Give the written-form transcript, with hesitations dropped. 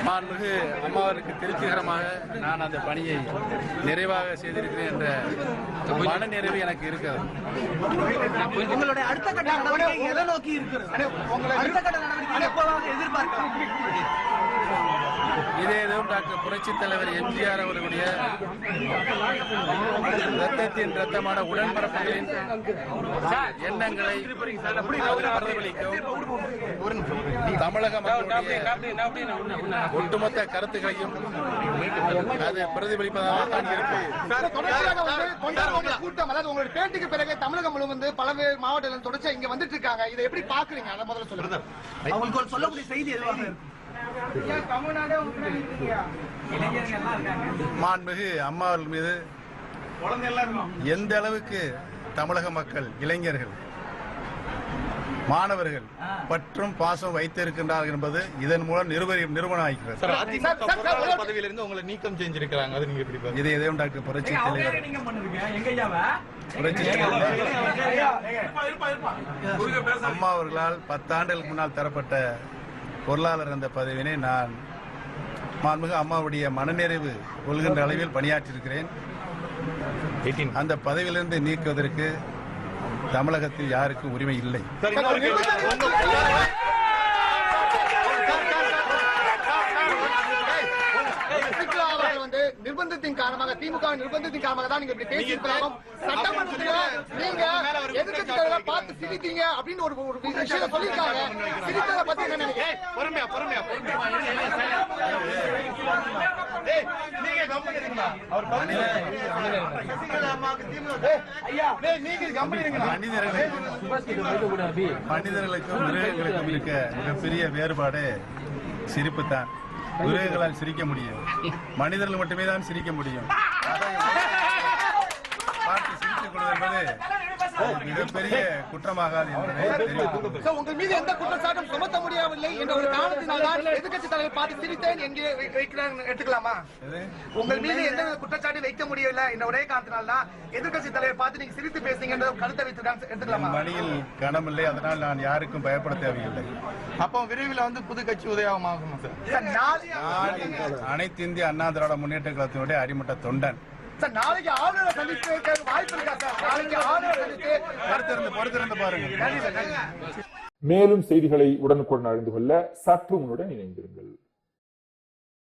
மாண்புமிகு அம்மாவிற்கு திருப்திகரமாக நான் அந்த பணியை நிறைவாக செய்திருக்கிறேன் என்ற மன நிறைவு எனக்கு இருக்கிறது. உங்களுடைய அடுத்த கட்ட நடவடிக்கை எதை நோக்கி இருக்கிறது? அடுத்த கட்ட நடவடிக்கை எப்போதாக எதிர்பார்க்கலாம்? இதேதும் டாக்டர் புரட்சித் தலைவர் எம்ஜிஆர் அவர்களுடைய ரத்தத்தின் ரத்தமான உடன்பிறப்புகளின் எண்ணங்களை பிரதிபலிக்கும் தமிழக மக்களுடைய ஒட்டுமொத்த கருத்துக்களையும் அது பிரதிபலிப்பதாக தான் இருக்கு. கூட்டம், அதாவது உங்களுடைய பேட்டிக்கு பிறகு தமிழகம் முழுவதும் பல்வேறு மாவட்டங்கள் தொடர்ச்சியா இங்க வந்துட்டு இருக்காங்க. இதை எப்படி பாக்குறீங்க? அதை முதல்ல சொல்லுங்க. அவங்களுக்கு சொல்லக்கூடிய செய்தி எதுவாக இருக்கு? மாண்புமிகு அம்மாவர்கள் மீது எந்த அளவுக்கு தமிழக மக்கள், இளைஞர்கள், மாணவர்கள் பற்றும் பாசம் வைத்திருக்கின்றார்கள் என்பது இதன் மூலம் நிரூபணம் ஆகிறது. பதவியிலிருந்து உங்களை நீக்கம் செஞ்சிருக்காங்க, அது நீங்க எப்படி பாருங்க? இதே இதயம் டாக்டர் புரட்சி தலைவர் அம்மா அவர்களால் 10 ஆண்டுகளுக்கு முன்னால் தரப்பட்ட பொருளாளர் என்ற பதவியினை நான் மாண்புமிகு அம்மாவுடைய மனநிறைவு கொள்கின்ற அளவில் பணியாற்றியிருக்கிறேன். அந்த பதவியிலிருந்து நீக்குவதற்கு தமிழகத்தில் யாருக்கும் உரிமை இல்லை. நிர்பந்தத்தின் காரணமாக, திமுக நிர்பந்தத்தின் காரணமாக தான் நீங்க இப்படி பேசியிருக்கலாம். சட்டமன்றத்தில் நீங்க எதிர்க்கட்சிகளை பார்த்து சிரித்தீங்க அப்படின்னு ஒரு விஷயத்தை சொல்லியிருக்காங்க. சிரித்ததை பத்தி என்ன நினைக்கிறீங்க? பொறுமையா மனிதர்களுக்கும் மிருகங்களுக்கும் இருக்க மிகப்பெரிய வேறுபாடு சிரிப்பு தான். மிருகங்களால் சிரிக்க முடியும், மனிதர்கள் மட்டுமே தான் சிரிக்க முடியும். பார்த்து சிரித்துக் கொள்வது என்பது மிகப்பெரிய குற்றமாகாது என்பதை உங்கள் மீது எந்த குற்றச்சாட்டும் சுமத்த முடியவில்லை என்ற ஒரு காரணத்தினால் எதிர்கட்சி தலைவர் பார்த்து சிரித்தேன் எங்கே எடுத்துக்கலாமா? உங்கள் மீது எந்த குற்றச்சாட்டும் வைக்க முடியவில்லை என்ற ஒரே காரணத்தினால்தான் எதிர்கட்சி தலைவர் பார்த்து நீங்க சிரித்து பேசுங்க என்ற கருத்தை வைத்திருக்காங்க, எடுத்துக்கலாமா? மணியில் கனமில்லை, அதனால் நான் யாருக்கும் பயப்பட தேவையில்லை. அப்போ விரைவில் புது கட்சி உதயமாகுமா சார்? அனைத்து இந்திய அண்ணா திராவிட முன்னேற்ற கழகத்தினுடைய அடிமட்ட தொண்டன். நாளைக்கு ஆளுநரை சந்திக்க வாய்ப்பு இருக்கா சார்? நாளைக்கு ஆளுநரை சந்தித்து பொறுத்திருந்து பாருங்க. மேலும் செய்திகளை உடனுக்குடன் அறிந்து கொள்ள சற்று முன்னுடன் இணைந்திருங்கள்.